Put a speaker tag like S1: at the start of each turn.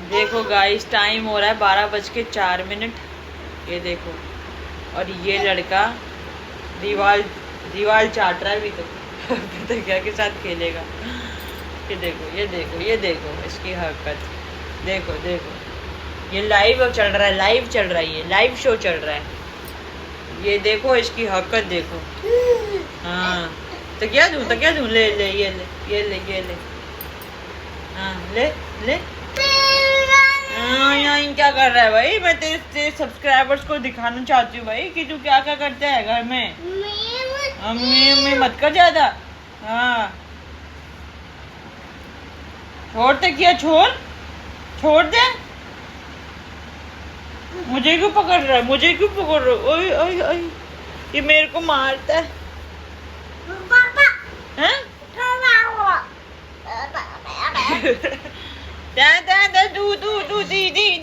S1: देखो guys time हो रहा है 12:04। ये देखो, और ये लड़का दीवार दीवार चाट रहा है अभी तो क्या के साथ खेलेगा। ये देखो ये देखो ये देखो इसकी हरकत, देखो देखो, ये लाइव चल रहा है, लाइव चल रहा है, ये लाइव शो चल रहा है। ये देखो इसकी हरकत देखो। हाँ तो क्या दूँ, ले ले ये ले ये ले ये ले, हाँ ले ले। हाँ यहाँ क्या कर रहा है भाई? मैं तेरे सब्सक्राइबर्स को दिखाना चाहती हूँ भाई कि तू क्या क्या करता है घर में। अम्मी मत कर ज्यादा। हाँ छोड़ दे, क्या छोड़ दे। मुझे क्यों पकड़ रहा है, मुझे क्यों पकड़ रहा है? ओए ओए ओए, ये मेरे को मारता है। हैं? दे दीदी